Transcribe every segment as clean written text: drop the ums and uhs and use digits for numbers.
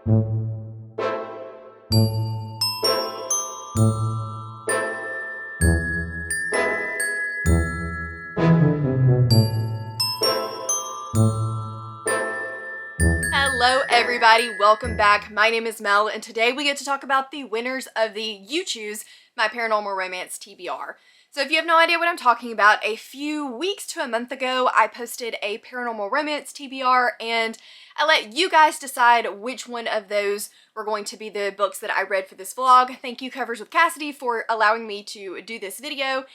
Hello everybody, welcome back. My name is Mel and today we get to talk about the winners of the You Choose My Paranormal Romance TBR. So if you have no idea what I'm talking about, a few weeks to a month ago I posted a Paranormal Romance TBR and I let you guys decide which one of those were going to be the books that I read for this vlog. Thank you Covers with Cassidy for allowing me to do this video.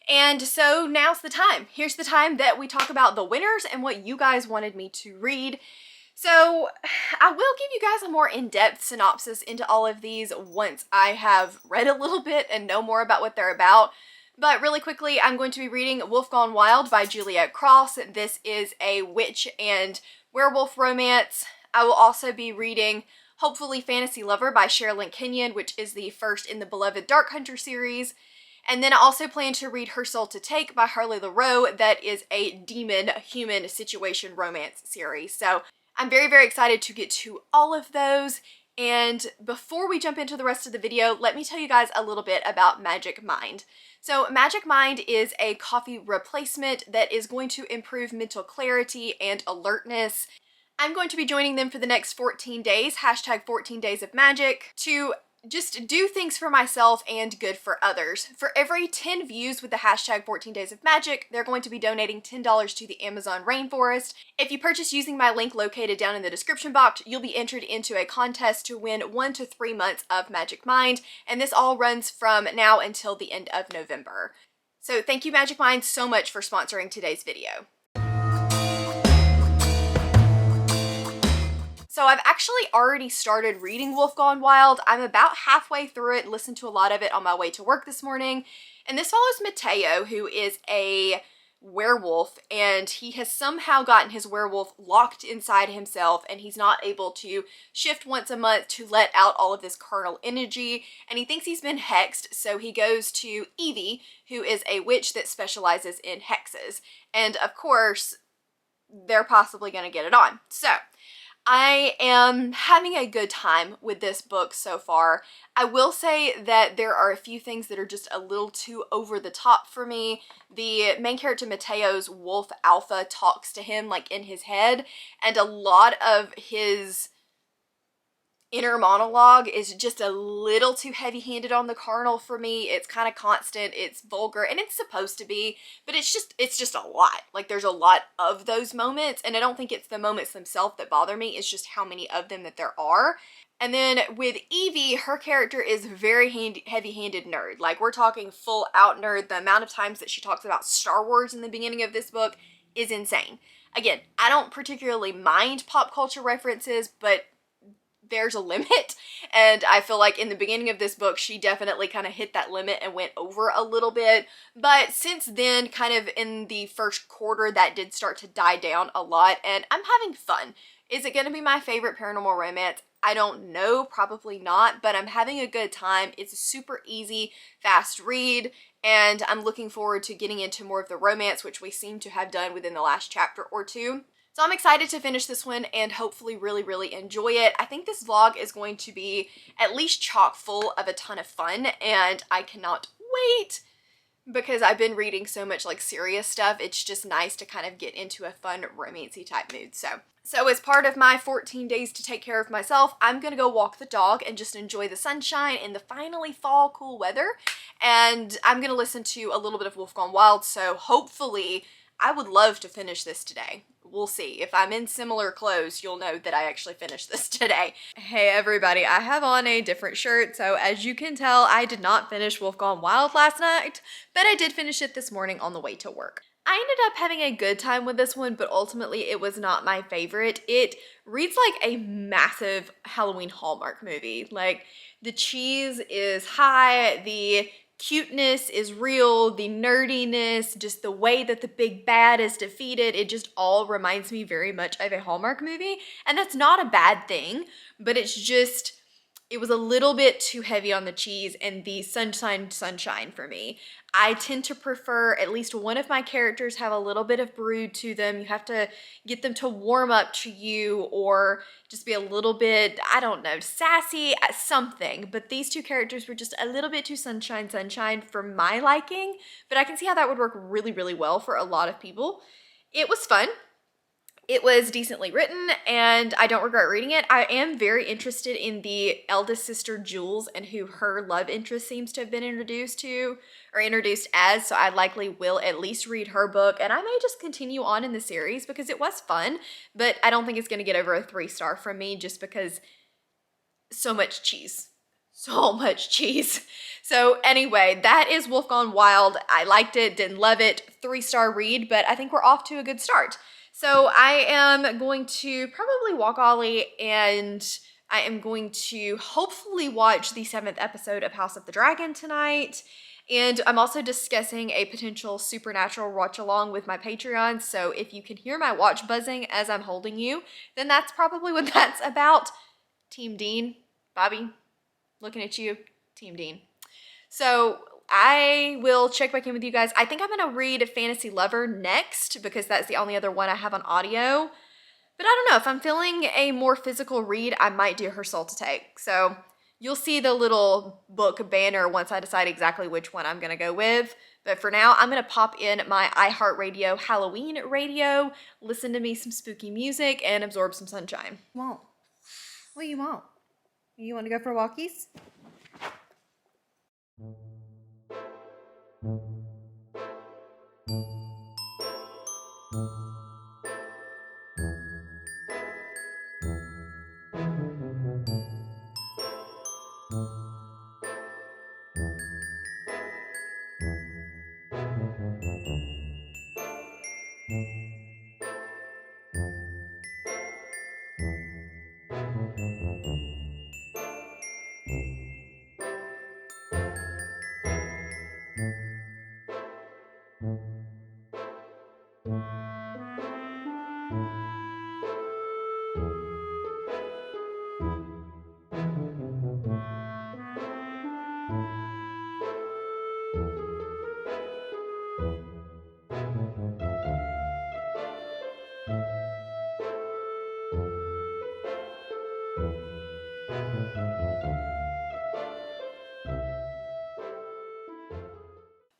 And so now's the time. Here's the time that we talk about the winners and what you guys wanted me to read. So I will give you guys a more in-depth synopsis into all of these once I have read a little bit and know more about what they're about. But really quickly, I'm going to be reading Wolf Gone Wild by Juliet Cross. This is a witch and werewolf romance. I will also be reading Hopefully Fantasy Lover by Sherilyn Kenyon, which is the first in the beloved Dark Hunter series. And then I also plan to read Her Soul to Take by Harley LaRoe. That is a demon-human situation romance series. So I'm very, very excited to get to all of those. And before we jump into the rest of the video, let me tell you guys a little bit about Magic Mind. So Magic Mind is a coffee replacement that is going to improve mental clarity and alertness. I'm going to be joining them for the next 14 days, hashtag 14 days of magic, to just do things for myself and good for others. For every 10 views with the hashtag 14 days of magic, they're going to be donating $10 to the Amazon rainforest. If you purchase using my link located down in the description box, you'll be entered into a contest to win 1 to 3 months of Magic Mind, and this all runs from now until the end of November. So thank you Magic Mind so much for sponsoring today's video. So I've actually already started reading Wolf Gone Wild. I'm about halfway through it and listened to a lot of it on my way to work this morning. And this follows Mateo, who is a werewolf, and he has somehow gotten his werewolf locked inside himself, and he's not able to shift once a month to let out all of this carnal energy, and he thinks he's been hexed, so he goes to Evie, who is a witch that specializes in hexes. And of course, they're possibly going to get it on. So I am having a good time with this book so far. I will say that there are a few things that are just a little too over the top for me. The main character Mateo's wolf alpha talks to him like in his head, and a lot of his inner monologue is just a little too heavy-handed on the carnal for me. It's kind of constant, it's vulgar, and it's supposed to be, but it's just a lot. Like, there's a lot of those moments, and I don't think it's the moments themselves that bother me, it's just how many of them that there are. And then with Evie, her character is very heavy-handed nerd. Like, we're talking full-out nerd. The amount of times that she talks about Star Wars in the beginning of this book is insane. Again, I don't particularly mind pop culture references, but there's a limit, and I feel like in the beginning of this book she definitely kind of hit that limit and went over a little bit, but since then, kind of in the first quarter, that did start to die down a lot, and I'm having fun. Is it going to be my favorite paranormal romance? I don't know, probably not, but I'm having a good time. It's a super easy, fast read, and I'm looking forward to getting into more of the romance, which we seem to have done within the last chapter or two. So I'm excited to finish this one and hopefully really, really enjoy it. I think this vlog is going to be at least chock full of a ton of fun, and I cannot wait because I've been reading so much like serious stuff. It's just nice to kind of get into a fun romancy type mood. So as part of my 14 days to take care of myself, I'm gonna go walk the dog and just enjoy the sunshine and the finally fall cool weather. And I'm gonna listen to a little bit of Wolf Gone Wild, so hopefully I would love to finish this today. We'll see. If I'm in similar clothes, you'll know that I actually finished this today. Hey everybody, I have on a different shirt, so as you can tell, I did not finish Wolf Gone Wild last night, but I did finish it this morning on the way to work. I ended up having a good time with this one, but ultimately it was not my favorite. It reads like a massive Halloween Hallmark movie. Like, the cheese is high, the cuteness is real, the nerdiness, just the way that the big bad is defeated, it just all reminds me very much of a Hallmark movie. And that's not a bad thing, but it's just, it was a little bit too heavy on the cheese and the sunshine for me. I tend to prefer at least one of my characters have a little bit of brood to them. You have to get them to warm up to you or just be a little bit, I don't know, sassy at something. But these two characters were just a little bit too sunshine for my liking. But I can see how that would work really, really well for a lot of people. It was fun. It was decently written, and I don't regret reading it. I am very interested in the eldest sister, Jules, and who her love interest seems to have been introduced to, or introduced as, so I likely will at least read her book, and I may just continue on in the series because it was fun, but I don't think it's going to get over a 3-star from me just because so much cheese. So much cheese. So anyway, that is Wolf Gone Wild. I liked it, didn't love it, 3-star read, but I think we're off to a good start. So I am going to probably walk Ollie, and I am going to hopefully watch the 7th episode of House of the Dragon tonight. And I'm also discussing a potential supernatural watch along with my Patreon. So if you can hear my watch buzzing as I'm holding you, then that's probably what that's about. Team Dean, Bobby, looking at you, Team Dean. So I will check back in with you guys. I think I'm going to read Fantasy Lover next because that's the only other one I have on audio. But I don't know, if I'm feeling a more physical read, I might do Her Soul to Take. So you'll see the little book banner once I decide exactly which one I'm going to go with. But for now, I'm going to pop in my iHeartRadio Halloween radio, listen to me some spooky music, and absorb some sunshine. What do you want? You want to go for walkies?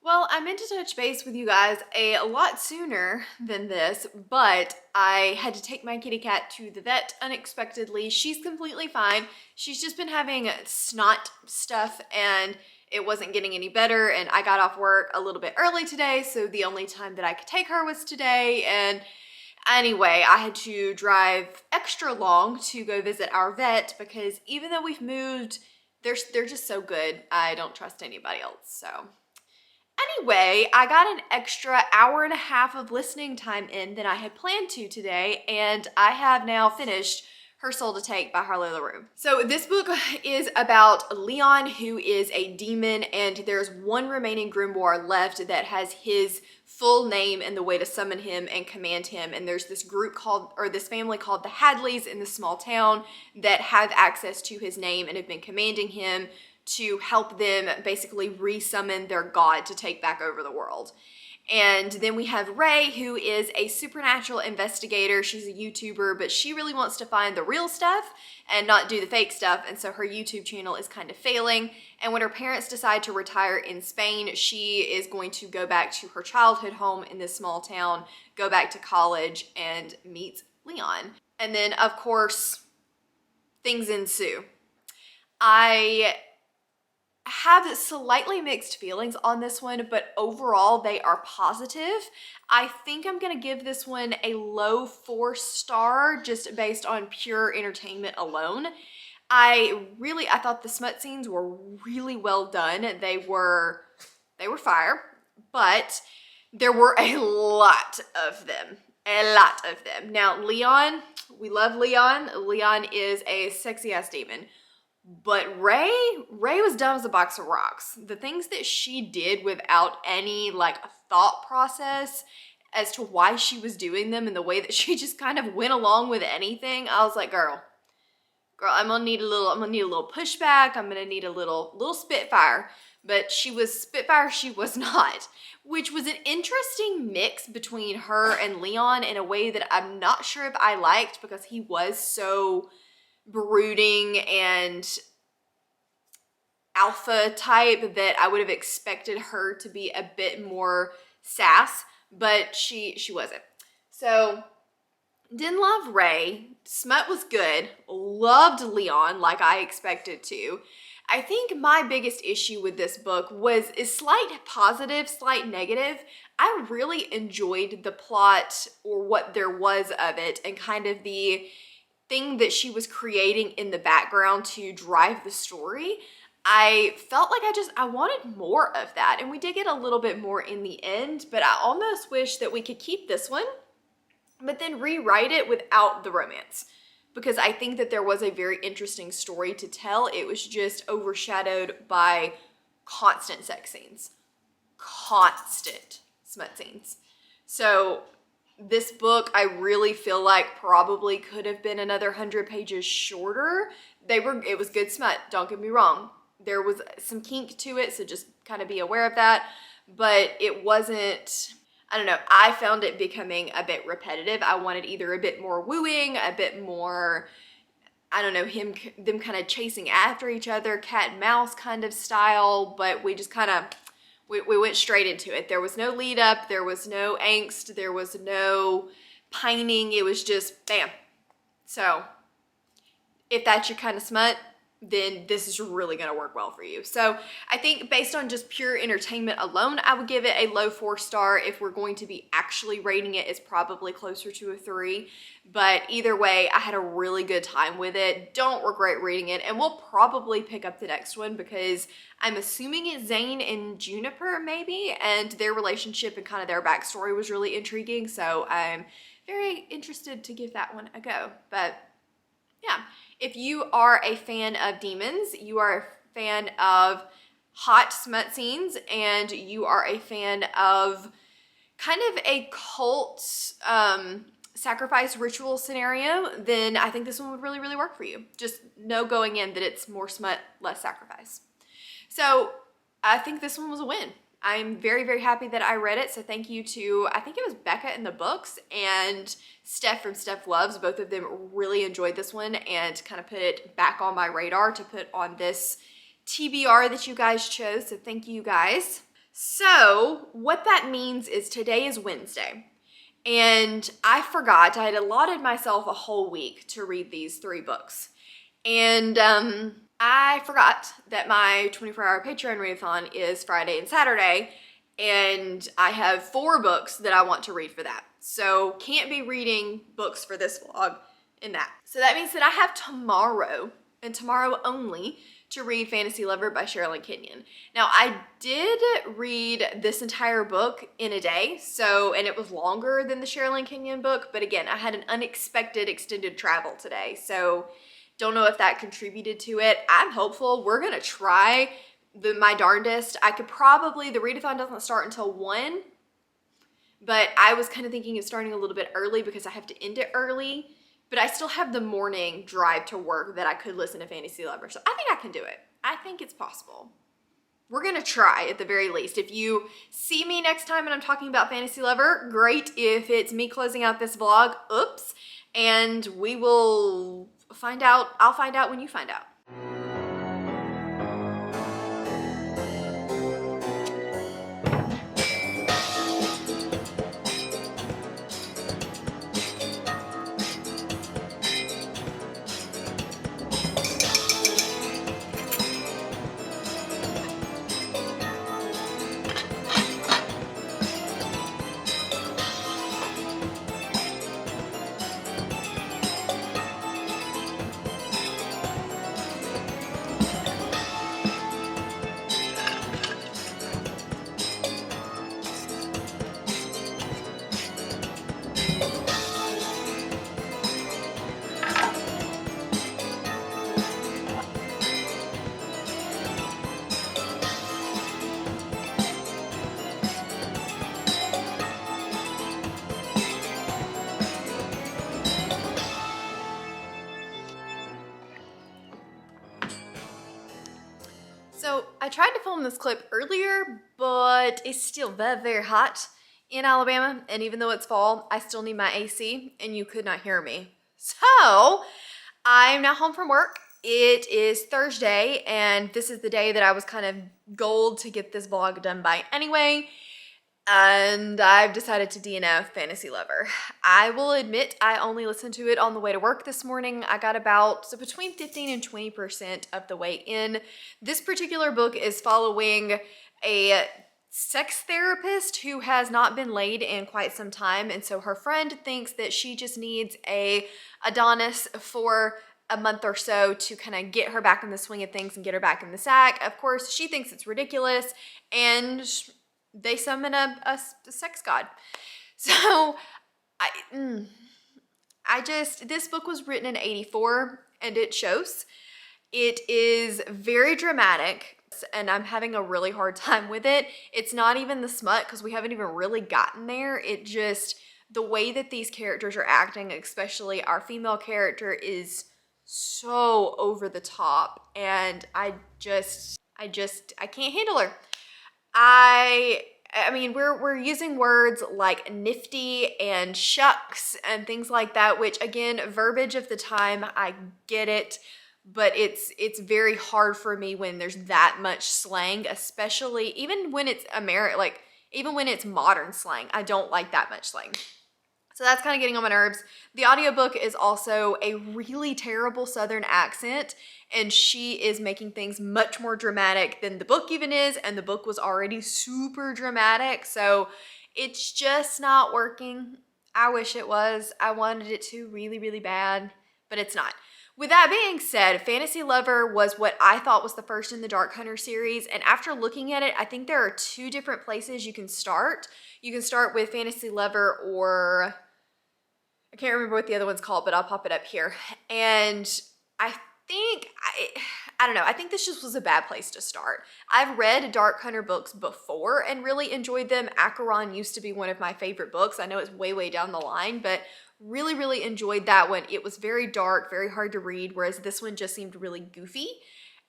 Well, I meant to touch base with you guys a lot sooner than this, but I had to take my kitty cat to the vet unexpectedly. She's completely fine. She's just been having snot stuff and it wasn't getting any better, and I got off work a little bit early today, so the only time that I could take her was today. And anyway, I had to drive extra long to go visit our vet because even though we've moved, they're just so good. I don't trust anybody else, so. Anyway, I got an extra hour and a half of listening time in than I had planned to today, and I have now finished Her Soul to Take by Harlow LaRue. So this book is about Leon, who is a demon, and there's one remaining grimoire left that has his full name and the way to summon him and command him. And there's this group called, or this family called the Hadleys in this small town that have access to his name and have been commanding him to help them basically re-summon their god to take back over the world. And then we have Ray, who is a supernatural investigator. She's a YouTuber, but she really wants to find the real stuff and not do the fake stuff. And so her YouTube channel is kind of failing. And when her parents decide to retire in Spain, she is going to go back to her childhood home in this small town, go back to college, and meet Leon. And then, of course, things ensue. I have slightly mixed feelings on this one, but overall they are positive. I think I'm gonna give this one a low 4-star just based on pure entertainment alone. I thought the smut scenes were really well done. They were fire, but there were a lot of them. Now, Leon, we love Leon. Leon is a sexy ass demon. But Ray was dumb as a box of rocks. The things that she did without any like thought process as to why she was doing them and the way that she just kind of went along with anything, I was like, girl, girl, I'm gonna need a little pushback. I'm gonna need a little Spitfire. But she was Spitfire, she was not, which was an interesting mix between her and Leon in a way that I'm not sure if I liked, because he was so brooding and alpha type that I would have expected her to be a bit more sass, but she wasn't. So didn't love Ray. Smut was good. Loved Leon like I expected to. I think my biggest issue with this book is slight positive, slight negative. I really enjoyed the plot, or what there was of it, and kind of the thing that she was creating in the background to drive the story. I felt like I wanted more of that, and we did get a little bit more in the end, but I almost wish that we could keep this one, but then rewrite it without the romance, because I think that there was a very interesting story to tell. It was just overshadowed by constant sex scenes, constant smut scenes. So this book, I really feel like probably could have been another 100 pages shorter. It was good smut, don't get me wrong. There was some kink to it, so just kind of be aware of that. But it wasn't, I don't know, I found it becoming a bit repetitive. I wanted either a bit more wooing, a bit more, I don't know, them kind of chasing after each other, cat and mouse kind of style, but we just kind of, we went straight into it. There was no lead up, there was no angst, there was no pining, it was just bam. So if that's your kind of smut, then this is really going to work well for you. So I think based on just pure entertainment alone, I would give it a low 4-star. If we're going to be actually rating it, it's probably closer to a 3. But either way, I had a really good time with it. Don't regret reading it. And we'll probably pick up the next one, because I'm assuming it's Zane and Juniper maybe, and their relationship and kind of their backstory was really intriguing. So I'm very interested to give that one a go. But yeah, if you are a fan of demons, you are a fan of hot smut scenes, and you are a fan of kind of a cult sacrifice ritual scenario, then I think this one would really, really work for you. Just know going in that it's more smut, less sacrifice. So I think this one was a win. I'm very, very happy that I read it. So thank you to, I think it was Becca in the books and Steph from Steph Loves. Both of them really enjoyed this one and kind of put it back on my radar to put on this TBR that you guys chose. So thank you guys. So what that means is today is Wednesday. And I forgot, I had allotted myself a whole week to read these 3 books. And I forgot that my 24-hour Patreon readathon is Friday and Saturday, and I have 4 books that I want to read for that. So can't be reading books for this vlog in that. So that means that I have tomorrow, and tomorrow only, to read Fantasy Lover by Sherilyn Kenyon. Now, I did read this entire book in a day, and it was longer than the Sherilyn Kenyon book, but again, I had an unexpected extended travel today, so don't know if that contributed to it. I'm hopeful. We're gonna try my darndest. I could probably, the readathon doesn't start until 1, but I was kind of thinking of starting a little bit early because I have to end it early, but I still have the morning drive to work that I could listen to Fantasy Lover. So I think I can do it. I think it's possible. We're gonna try at the very least. If you see me next time and I'm talking about Fantasy Lover, great. If it's me closing out this vlog, oops. And we will find out, I'll find out when you find out. So I tried to film this clip earlier, but it's still very, very hot in Alabama. And even though it's fall, I still need my AC and you could not hear me. So I'm now home from work. It is Thursday and this is the day that I was kind of goaled to get this vlog done by anyway. And I've decided to DNF Fantasy Lover. I will admit I only listened to it on the way to work this morning. I got about between 15 and 20% of the way in. This particular book is following a sex therapist who has not been laid in quite some time, and so her friend thinks that she just needs a Adonis for a month or so to kind of get her back in the swing of things and get her back in the sack. Of course, she thinks it's ridiculous, and they summon a sex god. So this book was written in 84 and it shows. It is very dramatic and I'm having a really hard time with it. It's not even the smut because we haven't even really gotten there. It just, the way that these characters are acting, especially our female character, is so over the top and I can't handle her. I mean, we're using words like nifty and shucks and things like that, which again, verbiage of the time, I get it, but it's very hard for me when there's that much slang, especially even when it's even when it's modern slang. I don't like that much slang. So that's kind of getting on my nerves. The audiobook is also a really terrible Southern accent, and she is making things much more dramatic than the book even is, and the book was already super dramatic, so it's just not working. I wish it was. I wanted it to really, really bad, but it's not. With that being said, Fantasy Lover was what I thought was the first in the Dark Hunter series, and after looking at it, I think there are two different places you can start. You can start with Fantasy Lover, or I can't remember what the other one's called, but I'll pop it up here. And I don't know, I think this just was a bad place to start. I've read Dark Hunter books before and really enjoyed them. Acheron used to be one of my favorite books. I know it's way, way down the line, but really, really enjoyed that one. It was very dark, very hard to read, whereas this one just seemed really goofy.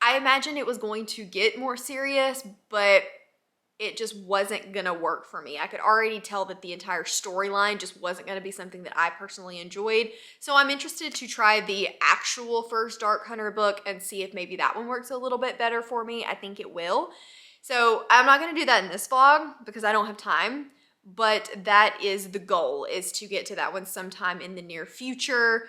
I imagined it was going to get more serious, but it just wasn't gonna work for me. I could already tell that the entire storyline just wasn't gonna be something that I personally enjoyed. So I'm interested to try the actual first Dark Hunter book and see if maybe that one works a little bit better for me. I think it will. So I'm not gonna do that in this vlog because I don't have time, but that is the goal, is to get to that one sometime in the near future.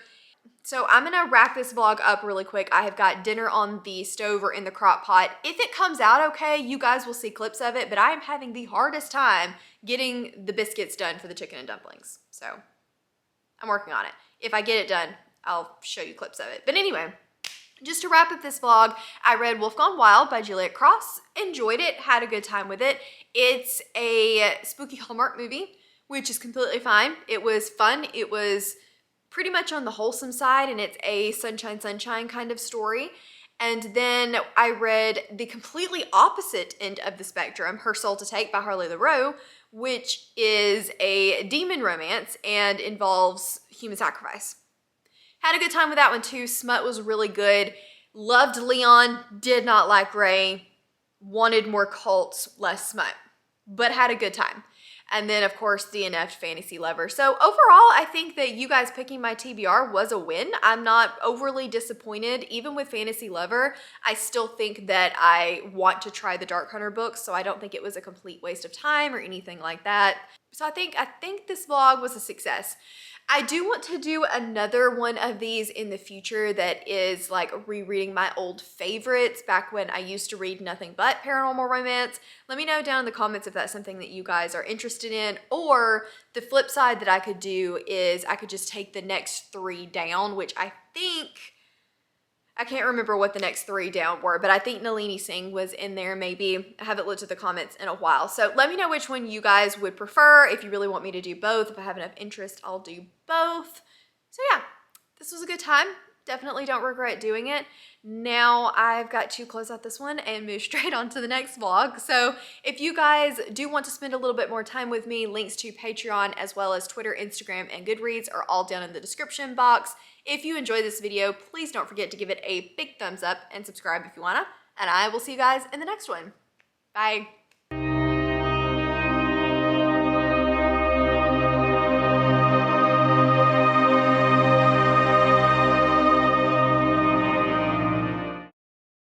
So I'm gonna wrap this vlog up really quick. I have got dinner on the stove or in the crock pot. If it comes out okay, you guys will see clips of it, but I am having the hardest time getting the biscuits done for the chicken and dumplings. So I'm working on it. If I get it done, I'll show you clips of it. But anyway, just to wrap up this vlog, I read Wolf Gone Wild by Juliet Cross, enjoyed it, had a good time with it. It's a spooky Hallmark movie, which is completely fine. It was fun. It was pretty much on the wholesome side, and it's a sunshine kind of story. And then I read the completely opposite end of the spectrum, Her Soul to Take by Harley LaRoe, which is a demon romance and involves human sacrifice. Had a good time with that one too. Smut was really good. Loved Leon, did not like Ray, wanted more cults, less smut, but had a good time. And then, of course, DNF'd Fantasy Lover. So overall, I think that you guys picking my TBR was a win. I'm not overly disappointed. Even with Fantasy Lover, I still think that I want to try the Dark Hunter books, so I don't think it was a complete waste of time or anything like that. So I think this vlog was a success. I do want to do another one of these in the future that is like rereading my old favorites back when I used to read nothing but paranormal romance. Let me know down in the comments if that's something that you guys are interested in, or the flip side that I could do is I could just take the next 3 down, which I can't remember what the next 3 down were, but I think Nalini Singh was in there maybe. I haven't looked at the comments in a while. So let me know which one you guys would prefer. If you really want me to do both, if I have enough interest, I'll do both. So yeah, this was a good time. Definitely don't regret doing it. Now I've got to close out this one and move straight on to the next vlog. So if you guys do want to spend a little bit more time with me, links to Patreon as well as Twitter, Instagram, and Goodreads are all down in the description box. If you enjoyed this video, please don't forget to give it a big thumbs up and subscribe if you wanna. and I will see you guys in the next one. Bye.